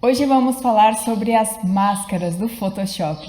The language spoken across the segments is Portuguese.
Hoje vamos falar sobre as máscaras do Photoshop.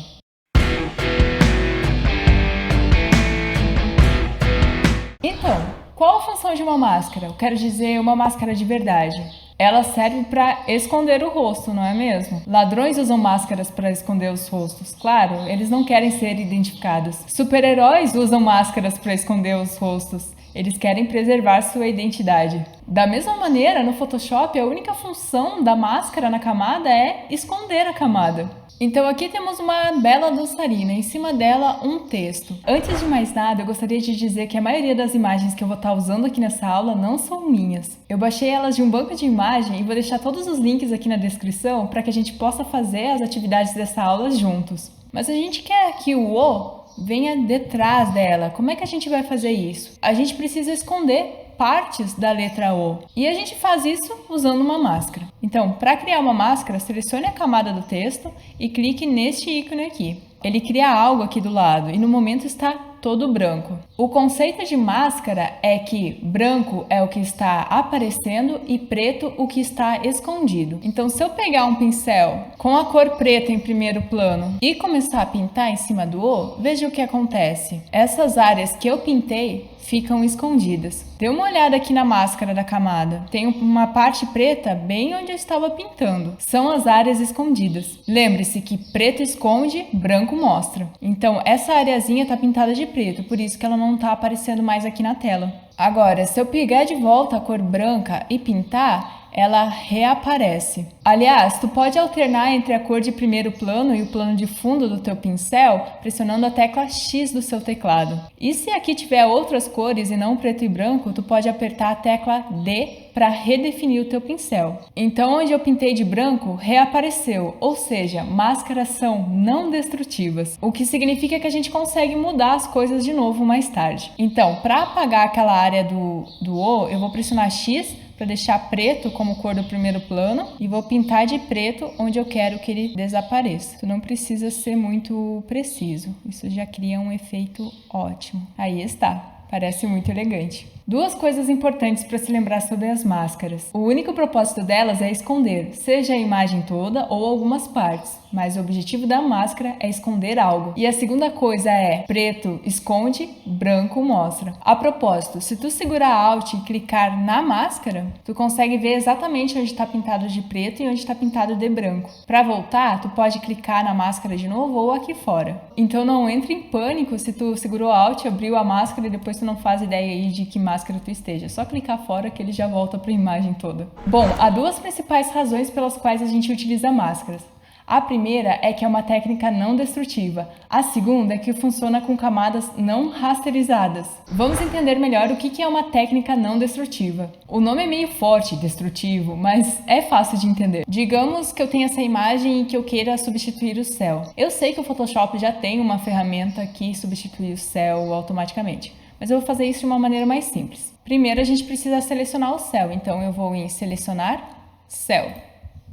Então, qual a função de uma máscara? Eu quero dizer, uma máscara de verdade. Ela serve para esconder o rosto, não é mesmo? Ladrões usam máscaras para esconder os rostos. Claro, eles não querem ser identificados. Super-heróis usam máscaras para esconder os rostos. Eles querem preservar sua identidade. Da mesma maneira, no Photoshop, a única função da máscara na camada é esconder a camada. Então aqui temos uma bela dançarina, em cima dela um texto. Antes de mais nada, eu gostaria de dizer que a maioria das imagens que eu vou estar usando aqui nessa aula não são minhas. Eu baixei elas de um banco de imagem e vou deixar todos os links aqui na descrição para que a gente possa fazer as atividades dessa aula juntos. Mas a gente quer que o O venha detrás dela. Como é que a gente vai fazer isso? A gente precisa esconder partes da letra O. E a gente faz isso usando uma máscara. Então, para criar uma máscara, selecione a camada do texto e clique neste ícone aqui. Ele cria algo aqui do lado e no momento está todo branco. O conceito de máscara é que branco é o que está aparecendo e preto o que está escondido. Então, se eu pegar um pincel com a cor preta em primeiro plano e começar a pintar em cima do O, veja o que acontece. Essas áreas que eu pintei ficam escondidas. Dê uma olhada aqui na máscara da camada. Tem uma parte preta bem onde eu estava pintando. São as áreas escondidas. Lembre-se que preto esconde, branco mostra. Então, essa areazinha está pintada de preto, por isso que ela não está aparecendo mais aqui na tela. Agora, se eu pegar de volta a cor branca e pintar, ela reaparece. Aliás, tu pode alternar entre a cor de primeiro plano e o plano de fundo do teu pincel pressionando a tecla X do seu teclado. E se aqui tiver outras cores e não preto e branco, tu pode apertar a tecla D para redefinir o teu pincel. Então, onde eu pintei de branco, reapareceu, ou seja, máscaras são não destrutivas, o que significa que a gente consegue mudar as coisas de novo mais tarde. Então, para apagar aquela área do O, eu vou pressionar X para deixar preto como cor do primeiro plano e vou pintar de preto onde eu quero que ele desapareça. Tu não precisa ser muito preciso, isso já cria um efeito ótimo. Aí está, parece muito elegante. Duas coisas importantes para se lembrar sobre as máscaras. O único propósito delas é esconder, seja a imagem toda ou algumas partes, mas o objetivo da máscara é esconder algo. E a segunda coisa é, preto esconde, branco mostra. A propósito, se tu segurar Alt e clicar na máscara, tu consegue ver exatamente onde está pintado de preto e onde está pintado de branco. Para voltar, tu pode clicar na máscara de novo ou aqui fora. Então não entre em pânico se tu segurou Alt, abriu a máscara e depois tu não faz ideia aí de que máscara tu esteja. É só clicar fora que ele já volta para a imagem toda. Bom, há duas principais razões pelas quais a gente utiliza máscaras. A primeira é que é uma técnica não destrutiva. A segunda é que funciona com camadas não rasterizadas. Vamos entender melhor o que é uma técnica não destrutiva. O nome é meio forte, destrutivo, mas é fácil de entender. Digamos que eu tenho essa imagem e que eu queira substituir o céu. Eu sei que o Photoshop já tem uma ferramenta que substitui o céu automaticamente, mas eu vou fazer isso de uma maneira mais simples. Primeiro a gente precisa selecionar o céu, então eu vou em selecionar céu.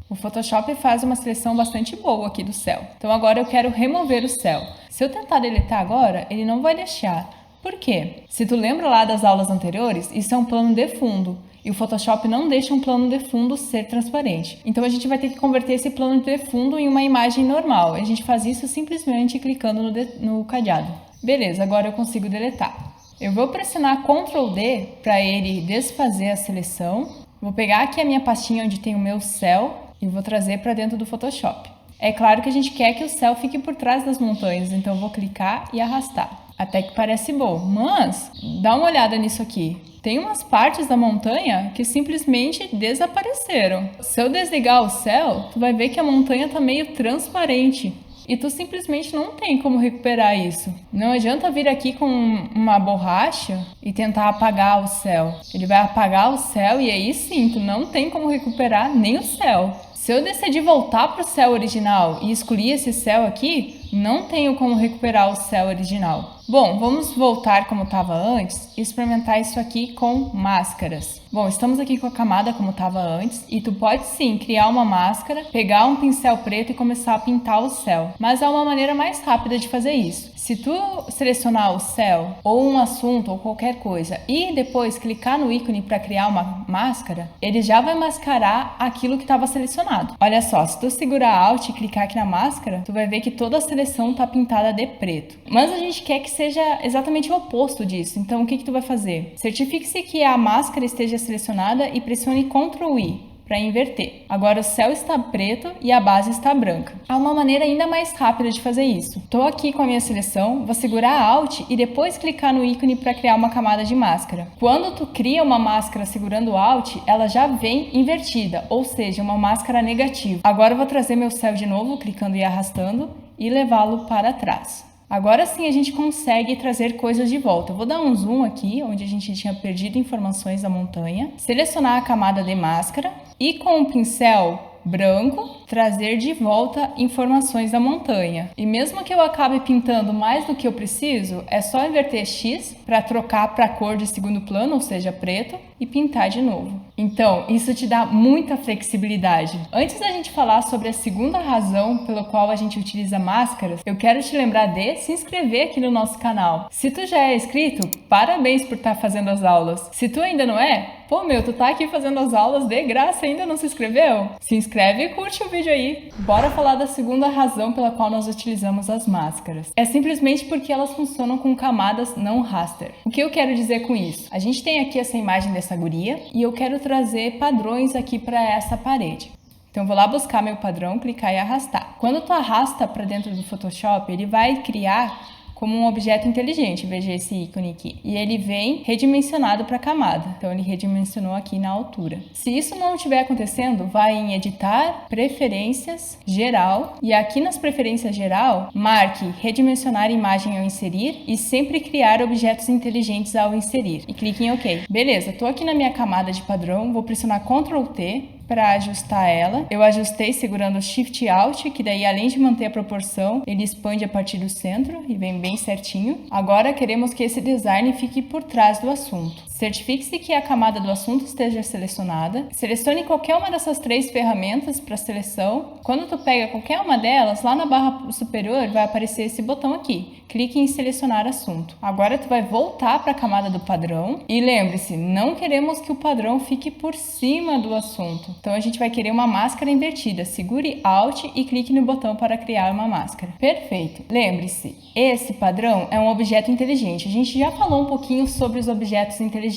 O Photoshop faz uma seleção bastante boa aqui do céu. Então agora eu quero remover o céu. Se eu tentar deletar agora, ele não vai deixar. Por quê? Se tu lembra lá das aulas anteriores, isso é um plano de fundo. E o Photoshop não deixa um plano de fundo ser transparente. Então a gente vai ter que converter esse plano de fundo em uma imagem normal. A gente faz isso simplesmente clicando no cadeado. Beleza, agora eu consigo deletar. Eu vou pressionar Ctrl D para ele desfazer a seleção. Vou pegar aqui a minha pastinha onde tem o meu céu e vou trazer para dentro do Photoshop. É claro que a gente quer que o céu fique por trás das montanhas, então eu vou clicar e arrastar. Até que parece bom, mas dá uma olhada nisso aqui. Tem umas partes da montanha que simplesmente desapareceram. Se eu desligar o céu, tu vai ver que a montanha está meio transparente. E tu simplesmente não tem como recuperar isso. Não adianta vir aqui com uma borracha e tentar apagar o céu. Ele vai apagar o céu e aí sim, tu não tem como recuperar nem o céu. Se eu decidir voltar para o céu original e escolher esse céu aqui, Não tenho como recuperar o céu original. Bom, vamos voltar como estava antes e experimentar isso aqui com máscaras. Bom, estamos aqui com a camada como estava antes e tu pode sim criar uma máscara, pegar um pincel preto e começar a pintar o céu. Mas há uma maneira mais rápida de fazer isso. Se tu selecionar o céu ou um assunto ou qualquer coisa e depois clicar no ícone para criar uma máscara, ele já vai mascarar aquilo que estava selecionado. Olha só, se tu segurar Alt e clicar aqui na máscara, tu vai ver que toda a seleção está pintada de preto. Mas a gente quer que seja exatamente o oposto disso. Então, o que tu vai fazer? Certifique-se que a máscara esteja selecionada e pressione Ctrl I para inverter. Agora o céu está preto e a base está branca. Há uma maneira ainda mais rápida de fazer isso. Estou aqui com a minha seleção, vou segurar Alt e depois clicar no ícone para criar uma camada de máscara. Quando tu cria uma máscara segurando Alt, ela já vem invertida, ou seja, uma máscara negativa. Agora eu vou trazer meu céu de novo, clicando e arrastando e levá-lo para trás. Agora sim a gente consegue trazer coisas de volta. Eu vou dar um zoom aqui, onde a gente tinha perdido informações da montanha. Selecionar a camada de máscara e com o pincel branco, trazer de volta informações da montanha. E mesmo que eu acabe pintando mais do que eu preciso, é só inverter X para trocar para a cor de segundo plano, ou seja, preto, e pintar de novo. Então, isso te dá muita flexibilidade. Antes da gente falar sobre a segunda razão pela qual a gente utiliza máscaras, eu quero te lembrar de se inscrever aqui no nosso canal. Se tu já é inscrito, parabéns por estar fazendo as aulas. Se tu ainda não é, pô meu, tu tá aqui fazendo as aulas de graça e ainda não se inscreveu? Se inscreve e curte o vídeo aí. Bora falar da segunda razão pela qual nós utilizamos as máscaras. É simplesmente porque elas funcionam com camadas não raster. O que eu quero dizer com isso? A gente tem aqui essa imagem dessa guria e eu quero trazer padrões aqui para essa parede. Então vou lá buscar meu padrão, clicar e arrastar. Quando tu arrasta para dentro do Photoshop, ele vai criar como um objeto inteligente, veja esse ícone aqui. E ele vem redimensionado para a camada. Então ele redimensionou aqui na altura. Se isso não estiver acontecendo, vai em editar, preferências, geral. E aqui nas preferências geral, marque redimensionar imagem ao inserir e sempre criar objetos inteligentes ao inserir. E clique em OK. Beleza, estou aqui na minha camada de padrão, vou pressionar Ctrl T para ajustar ela. Eu ajustei segurando Shift Alt, que daí além de manter a proporção, ele expande a partir do centro e vem bem certinho. Agora queremos que esse design fique por trás do assunto. Certifique-se que a camada do assunto esteja selecionada. Selecione qualquer uma dessas três ferramentas para seleção. Quando tu pega qualquer uma delas, lá na barra superior vai aparecer esse botão aqui. Clique em selecionar assunto. Agora tu vai voltar para a camada do padrão e lembre-se, não queremos que o padrão fique por cima do assunto. Então a gente vai querer uma máscara invertida. Segure Alt e clique no botão para criar uma máscara. Perfeito. Lembre-se, esse padrão é um objeto inteligente. A gente já falou um pouquinho sobre os objetos inteligentes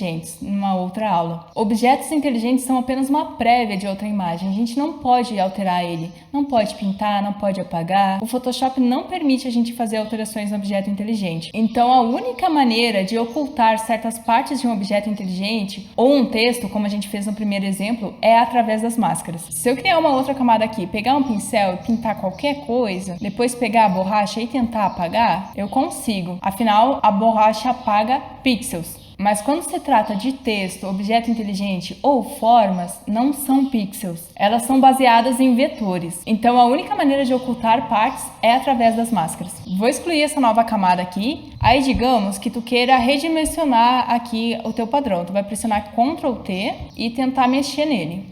numa outra aula. Objetos inteligentes são apenas uma prévia de outra imagem. A gente não pode alterar ele, não pode pintar, não pode apagar. O Photoshop não permite a gente fazer alterações no objeto inteligente. Então a única maneira de ocultar certas partes de um objeto inteligente ou um texto, como a gente fez no primeiro exemplo, é através das máscaras. Se eu criar uma outra camada aqui, pegar um pincel e pintar qualquer coisa, depois pegar a borracha e tentar apagar, eu consigo. Afinal, a borracha apaga pixels. Mas quando se trata de texto, objeto inteligente ou formas, não são pixels. Elas são baseadas em vetores. Então a única maneira de ocultar partes é através das máscaras. Vou excluir essa nova camada aqui. Aí digamos que tu queira redimensionar aqui o teu padrão. Tu vai pressionar Ctrl T e tentar mexer nele.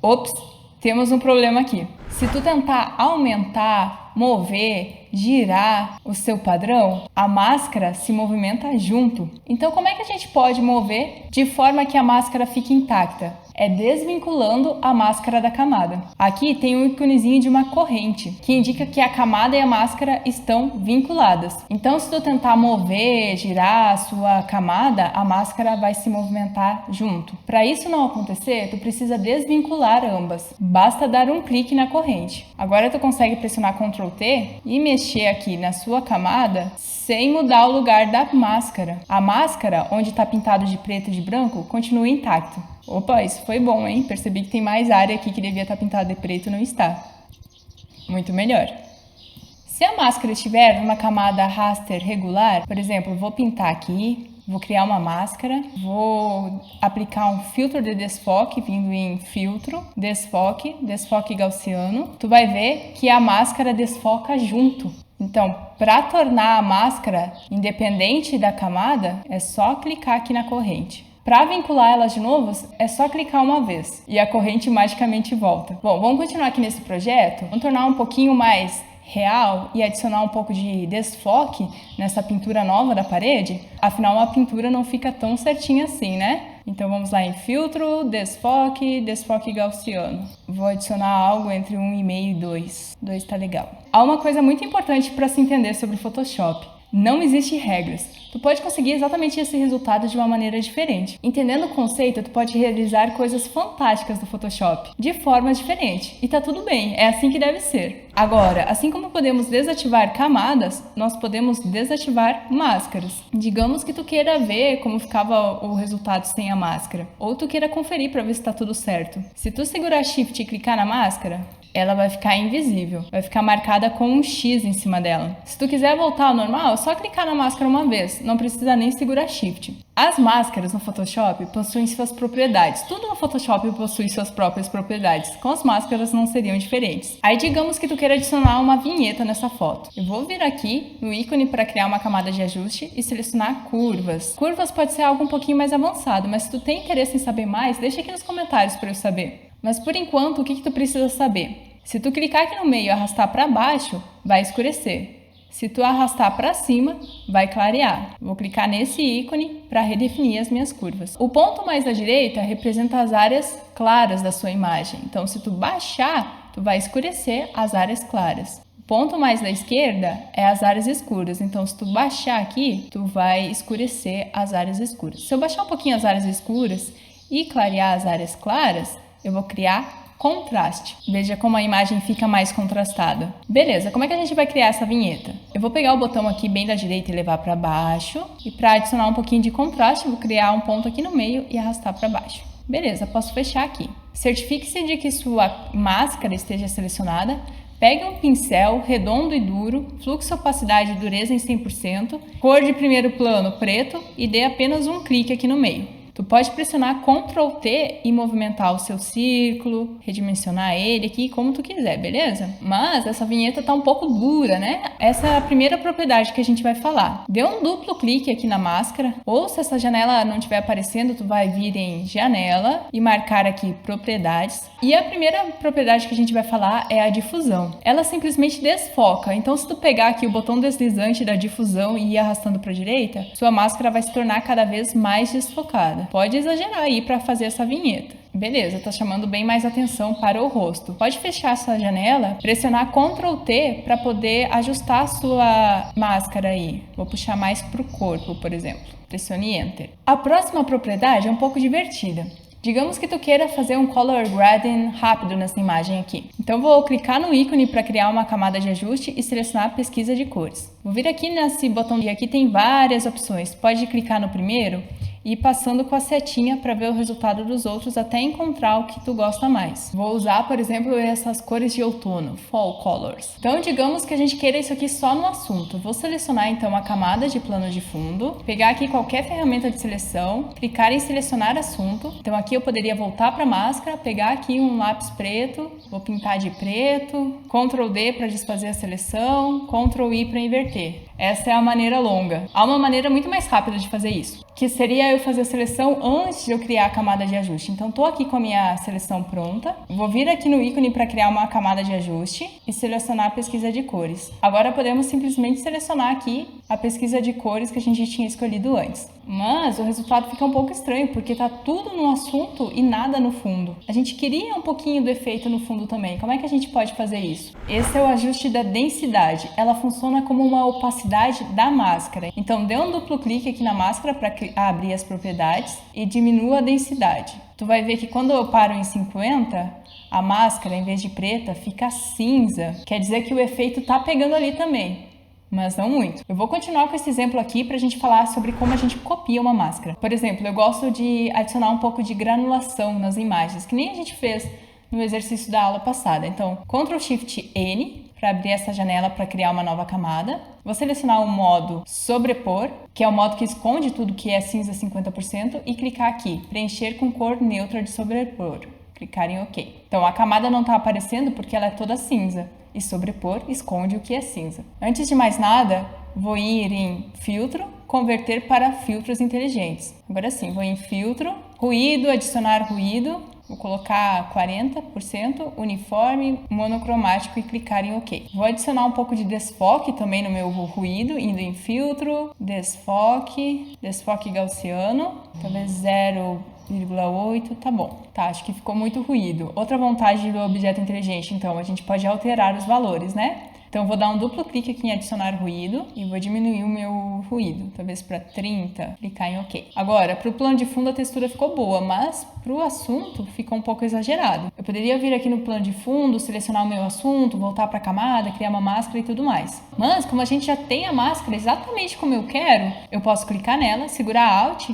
Ops, temos um problema aqui. Se tu tentar aumentar, mover, girar o seu padrão, a máscara se movimenta junto. Então como é que a gente pode mover de forma que a máscara fique intacta? É desvinculando a máscara da camada. Aqui tem um íconezinho de uma corrente, que indica que a camada e a máscara estão vinculadas. Então, se tu tentar mover, girar a sua camada, a máscara vai se movimentar junto. Para isso não acontecer, tu precisa desvincular ambas. Basta dar um clique na corrente. Agora tu consegue pressionar Ctrl T e mexer aqui na sua camada sem mudar o lugar da máscara. A máscara, onde está pintado de preto e de branco, continua intacto. Opa, isso foi bom, hein? Percebi que tem mais área aqui que devia estar pintada de preto e não está. Muito melhor. Se a máscara estiver numa camada raster regular, por exemplo, vou pintar aqui, Vou criar uma máscara, vou aplicar um filtro de desfoque, vindo em filtro, desfoque gaussiano. Tu vai ver que a máscara desfoca junto. Então, para tornar a máscara independente da camada, é só clicar aqui na corrente. Para vincular elas de novo, é só clicar uma vez e a corrente magicamente volta. Bom, vamos continuar aqui nesse projeto. Vamos tornar um pouquinho mais real e adicionar um pouco de desfoque nessa pintura nova da parede. Afinal, uma pintura não fica tão certinha assim, né? Então vamos lá em filtro, desfoque gaussiano. Vou adicionar algo entre 1,5 e 2. 2 tá legal. Há uma coisa muito importante para se entender sobre o Photoshop. Não existe regras. Tu pode conseguir exatamente esse resultado de uma maneira diferente. Entendendo o conceito, tu pode realizar coisas fantásticas do Photoshop, de formas diferentes. E tá tudo bem, é assim que deve ser. Agora, assim como podemos desativar camadas, nós podemos desativar máscaras. Digamos que tu queira ver como ficava o resultado sem a máscara, ou tu queira conferir para ver se tá tudo certo. Se tu segurar Shift e clicar na máscara, ela vai ficar invisível, vai ficar marcada com um X em cima dela. Se tu quiser voltar ao normal, é só clicar na máscara uma vez, não precisa nem segurar Shift. As máscaras no Photoshop possuem suas propriedades. Tudo no Photoshop possui suas próprias propriedades. Com as máscaras não seriam diferentes. Aí digamos que tu queira adicionar uma vinheta nessa foto. Eu vou vir aqui no ícone para criar uma camada de ajuste e selecionar curvas. Curvas pode ser algo um pouquinho mais avançado, mas se tu tem interesse em saber mais, deixa aqui nos comentários para eu saber. Mas por enquanto, o que tu precisa saber? Se tu clicar aqui no meio e arrastar para baixo, vai escurecer. Se tu arrastar para cima, vai clarear. Vou clicar nesse ícone para redefinir as minhas curvas. O ponto mais à direita representa as áreas claras da sua imagem. Então, se tu baixar, tu vai escurecer as áreas claras. O ponto mais da esquerda é as áreas escuras. Então, se tu baixar aqui, tu vai escurecer as áreas escuras. Se eu baixar um pouquinho as áreas escuras e clarear as áreas claras, eu vou criar contraste. Veja como a imagem fica mais contrastada. Beleza, como é que a gente vai criar essa vinheta? Eu vou pegar o botão aqui bem da direita e levar para baixo. E para adicionar um pouquinho de contraste, eu vou criar um ponto aqui no meio e arrastar para baixo. Beleza, posso fechar aqui. Certifique-se de que sua máscara esteja selecionada. Pegue um pincel redondo e duro, fluxo, opacidade e dureza em 100%, cor de primeiro plano preto e dê apenas um clique aqui no meio. Tu pode pressionar Ctrl T e movimentar o seu círculo, redimensionar ele aqui como tu quiser, beleza? Mas essa vinheta tá um pouco dura, né? Essa é a primeira propriedade que a gente vai falar. Dê um duplo clique aqui na máscara, ou se essa janela não estiver aparecendo, tu vai vir em janela e marcar aqui propriedades. E a primeira propriedade que a gente vai falar é a difusão. Ela simplesmente desfoca, então se tu pegar aqui o botão deslizante da difusão e ir arrastando para a direita, sua máscara vai se tornar cada vez mais desfocada. Pode exagerar aí para fazer essa vinheta. Beleza, tá chamando bem mais atenção para o rosto. Pode fechar essa janela, pressionar Ctrl T para poder ajustar a sua máscara aí. Vou puxar mais para o corpo, por exemplo. Pressione Enter. A próxima propriedade é um pouco divertida. Digamos que tu queira fazer um color grading rápido nessa imagem aqui. Então vou clicar no ícone para criar uma camada de ajuste e selecionar a pesquisa de cores. Vou vir aqui nesse botão e aqui tem várias opções. Pode clicar no primeiro e ir passando com a setinha para ver o resultado dos outros até encontrar o que tu gosta mais. Vou usar, por exemplo, essas cores de outono, Fall Colors. Então, digamos que a gente queira isso aqui só no assunto. Vou selecionar, então, a camada de plano de fundo, pegar aqui qualquer ferramenta de seleção, clicar em selecionar assunto. Então, aqui eu poderia voltar para a máscara, pegar aqui um lápis preto, vou pintar de preto, Ctrl D para desfazer a seleção, Ctrl I para inverter. Essa é a maneira longa. Há uma maneira muito mais rápida de fazer isso, que seria eu fazer a seleção antes de eu criar a camada de ajuste. Então, estou aqui com a minha seleção pronta. Vou vir aqui no ícone para criar uma camada de ajuste e selecionar a pesquisa de cores. Agora, podemos simplesmente selecionar aqui a pesquisa de cores que a gente tinha escolhido antes. Mas o resultado fica um pouco estranho, porque está tudo no assunto e nada no fundo. A gente queria um pouquinho do efeito no fundo também. Como é que a gente pode fazer isso? Esse é o ajuste da densidade. Ela funciona como uma opacidade da máscara. Então, dê um duplo clique aqui na máscara para abrir as propriedades e diminua a densidade. Tu vai ver que quando eu paro em 50, a máscara, em vez de preta, fica cinza. Quer dizer que o efeito tá pegando ali também, mas não muito. Eu vou continuar com esse exemplo aqui para a gente falar sobre como a gente copia uma máscara. Por exemplo, eu gosto de adicionar um pouco de granulação nas imagens, que nem a gente fez no exercício da aula passada. Então, Ctrl Shift N para abrir essa janela para criar uma nova camada. Vou selecionar o modo sobrepor, que é o modo que esconde tudo que é cinza 50%, e clicar aqui, preencher com cor neutra de sobrepor. Clicar em OK. Então a camada não está aparecendo porque ela é toda cinza, e sobrepor esconde o que é cinza. Antes de mais nada, vou ir em filtro, converter para filtros inteligentes. Agora sim, vou em filtro, ruído, adicionar ruído. Vou colocar 40%, uniforme, monocromático e clicar em OK. Vou adicionar um pouco de desfoque também no meu ruído, indo em filtro, desfoque gaussiano, talvez 0,8, tá bom. Tá, acho que ficou muito ruído. Outra vantagem do objeto inteligente, então, a gente pode alterar os valores, né? Então, vou dar um duplo clique aqui em adicionar ruído e vou diminuir o meu ruído, talvez para 30, clicar em OK. Agora, para o plano de fundo a textura ficou boa, mas para o assunto ficou um pouco exagerado. Eu poderia vir aqui no plano de fundo, selecionar o meu assunto, voltar para a camada, criar uma máscara e tudo mais. Mas, como a gente já tem a máscara exatamente como eu quero, eu posso clicar nela, segurar Alt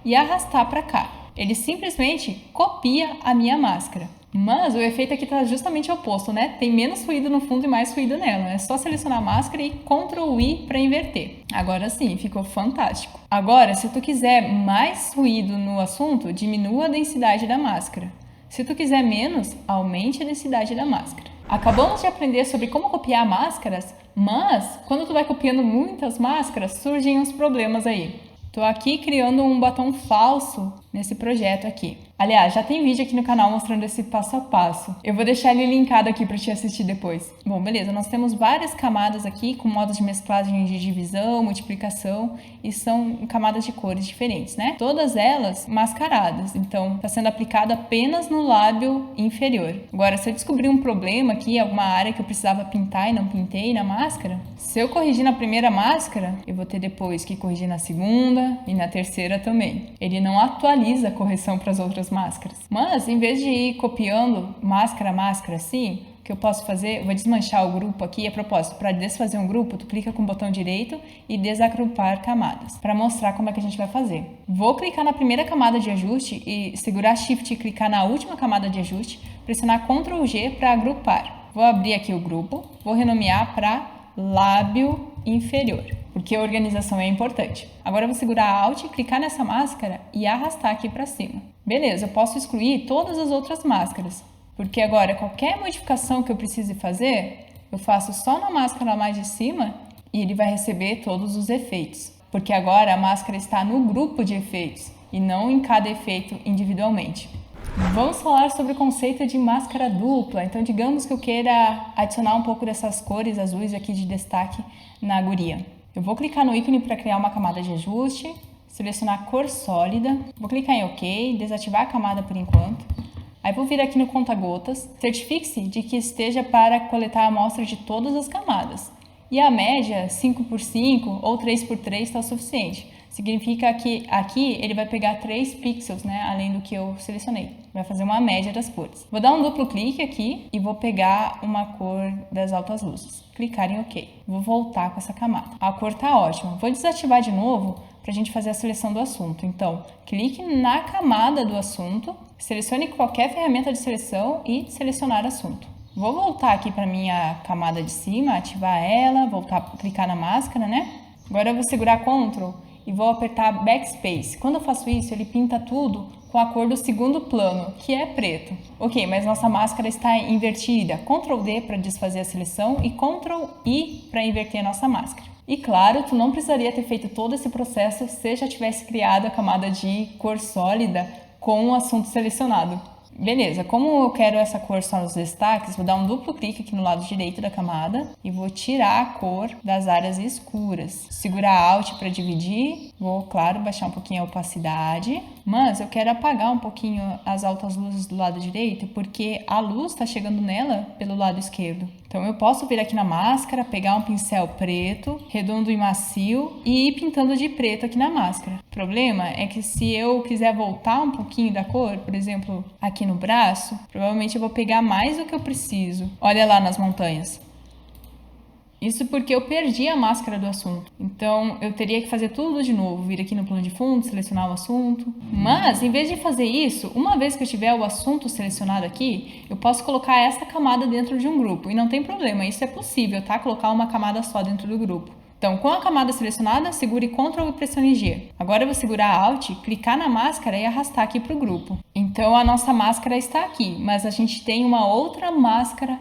e arrastar para cá. Ele simplesmente copia a minha máscara. Mas o efeito aqui está justamente oposto, né? Tem menos ruído no fundo e mais ruído nela. É só selecionar a máscara e Ctrl I para inverter. Agora sim, ficou fantástico. Agora, se tu quiser mais ruído no assunto, diminua a densidade da máscara. Se tu quiser menos, aumente a densidade da máscara. Acabamos de aprender sobre como copiar máscaras, mas quando tu vai copiando muitas máscaras, surgem uns problemas aí. Estou aqui criando um batom falso nesse projeto aqui. Aliás, já tem vídeo aqui no canal mostrando esse passo a passo. Eu vou deixar ele linkado aqui para te assistir depois. Bom, beleza, nós temos várias camadas aqui com modos de mesclagem de divisão, multiplicação e são camadas de cores diferentes, né? Todas elas mascaradas, então está sendo aplicado apenas no lábio inferior. Agora, se eu descobrir um problema aqui, alguma área que eu precisava pintar e não pintei na máscara, se eu corrigir na primeira máscara, eu vou ter depois que corrigir na segunda e na terceira também. Ele não atualiza a correção para as outras máscaras. Mas, em vez de ir copiando máscara a máscara assim, o que eu posso fazer, eu vou desmanchar o grupo aqui. A propósito, para desfazer um grupo, tu clica com o botão direito e desagrupar camadas, para mostrar como é que a gente vai fazer. Vou clicar na primeira camada de ajuste e segurar Shift e clicar na última camada de ajuste, pressionar Ctrl G para agrupar. Vou abrir aqui o grupo, vou renomear para lábio inferior, porque a organização é importante. Agora eu vou segurar Alt, clicar nessa máscara e arrastar aqui para cima. Beleza, eu posso excluir todas as outras máscaras, porque agora qualquer modificação que eu precise fazer, eu faço só na máscara mais de cima e ele vai receber todos os efeitos. Porque agora a máscara está no grupo de efeitos e não em cada efeito individualmente. Vamos falar sobre o conceito de máscara dupla. Então, digamos que eu queira adicionar um pouco dessas cores azuis aqui de destaque na guria. Eu vou clicar no ícone para criar uma camada de ajuste, selecionar cor sólida, vou clicar em OK, desativar a camada por enquanto. Aí vou vir aqui no conta-gotas, certifique-se de que esteja para coletar a amostra de todas as camadas. E a média 5x5 ou 3x3 está o suficiente. Significa que aqui ele vai pegar 3 pixels, né, além do que eu selecionei. Vai fazer uma média das cores. Vou dar um duplo clique aqui e vou pegar uma cor das altas luzes. Clicar em OK. Vou voltar com essa camada. A cor tá ótima. Vou desativar de novo para a gente fazer a seleção do assunto. Então, clique na camada do assunto, selecione qualquer ferramenta de seleção e selecionar assunto. Vou voltar aqui para minha camada de cima, ativar ela, voltar, clicar na máscara, né? Agora eu vou segurar Ctrl e vou apertar Backspace. Quando eu faço isso, ele pinta tudo com a cor do segundo plano, que é preto. Ok, mas nossa máscara está invertida. Ctrl D para desfazer a seleção e Ctrl I para inverter a nossa máscara. E claro, tu não precisaria ter feito todo esse processo se já tivesse criado a camada de cor sólida com o assunto selecionado. Beleza, como eu quero essa cor só nos destaques, vou dar um duplo clique aqui no lado direito da camada e vou tirar a cor das áreas escuras. Segurar Alt para dividir, vou, claro, baixar um pouquinho a opacidade, mas eu quero apagar um pouquinho as altas luzes do lado direito, porque a luz está chegando nela pelo lado esquerdo. Então eu posso vir aqui na máscara, pegar um pincel preto, redondo e macio e ir pintando de preto aqui na máscara. O problema é que se eu quiser voltar um pouquinho da cor, por exemplo, aqui no braço, provavelmente eu vou pegar mais do que eu preciso. Olha lá nas montanhas. Isso porque eu perdi a máscara do assunto. Então, eu teria que fazer tudo de novo, vir aqui no plano de fundo, selecionar o assunto. Mas, em vez de fazer isso, uma vez que eu tiver o assunto selecionado aqui, eu posso colocar essa camada dentro de um grupo. E não tem problema, isso é possível, tá? Colocar uma camada só dentro do grupo. Então, com a camada selecionada, segure Ctrl e pressione G. Agora eu vou segurar Alt, clicar na máscara e arrastar aqui para o grupo. Então, a nossa máscara está aqui, mas a gente tem uma outra máscara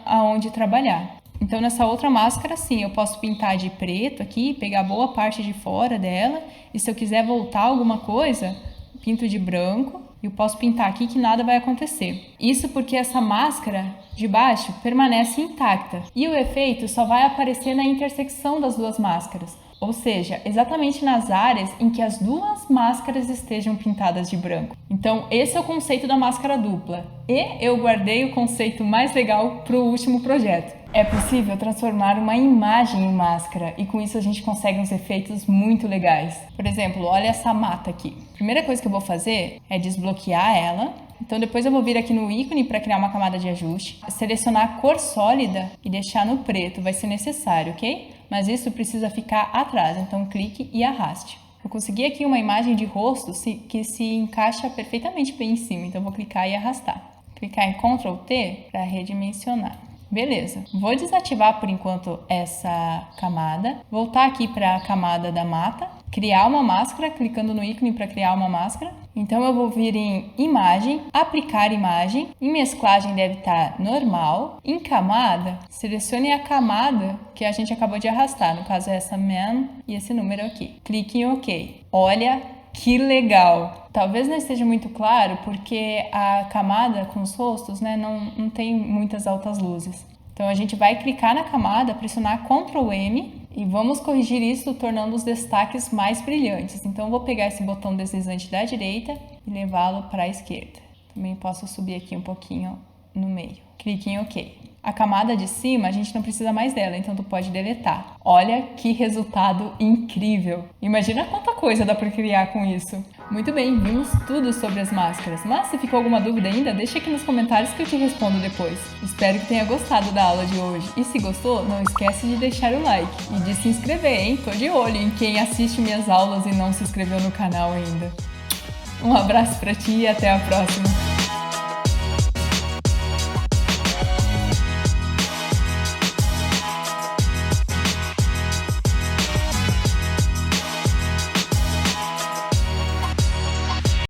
aonde trabalhar. Então, nessa outra máscara, sim, eu posso pintar de preto aqui, pegar boa parte de fora dela, e se eu quiser voltar alguma coisa, pinto de branco, e eu posso pintar aqui que nada vai acontecer. Isso porque essa máscara de baixo permanece intacta, e o efeito só vai aparecer na intersecção das duas máscaras, ou seja, exatamente nas áreas em que as duas máscaras estejam pintadas de branco. Então, esse é o conceito da máscara dupla, e eu guardei o conceito mais legal para o último projeto. É possível transformar uma imagem em máscara e com isso a gente consegue uns efeitos muito legais. Por exemplo, olha essa mata aqui. A primeira coisa que eu vou fazer é desbloquear ela. Então depois eu vou vir aqui no ícone para criar uma camada de ajuste, selecionar a cor sólida e deixar no preto, vai ser necessário, ok? Mas isso precisa ficar atrás, então clique e arraste. Eu consegui aqui uma imagem de rosto que se encaixa perfeitamente bem em cima, então eu vou clicar e arrastar. Clicar em Ctrl T para redimensionar. Beleza, vou desativar por enquanto essa camada, voltar aqui para a camada da mata, criar uma máscara, clicando no ícone para criar uma máscara. Então eu vou vir em imagem, aplicar imagem, em mesclagem deve estar normal, em camada, selecione a camada que a gente acabou de arrastar, no caso é essa man e esse número aqui. Clique em OK. Olha que legal! Talvez não esteja muito claro porque a camada com os rostos, né, não tem muitas altas luzes. Então a gente vai clicar na camada, pressionar Ctrl M e vamos corrigir isso tornando os destaques mais brilhantes. Então eu vou pegar esse botão deslizante da direita e levá-lo para a esquerda. Também posso subir aqui um pouquinho no meio. Clique em OK. A camada de cima, a gente não precisa mais dela, então tu pode deletar. Olha que resultado incrível! Imagina quanta coisa dá para criar com isso. Muito bem, vimos tudo sobre as máscaras, mas se ficou alguma dúvida ainda, deixa aqui nos comentários que eu te respondo depois. Espero que tenha gostado da aula de hoje e se gostou, não esquece de deixar o like e de se inscrever, hein? Tô de olho em quem assiste minhas aulas e não se inscreveu no canal ainda. Um abraço pra ti e até a próxima!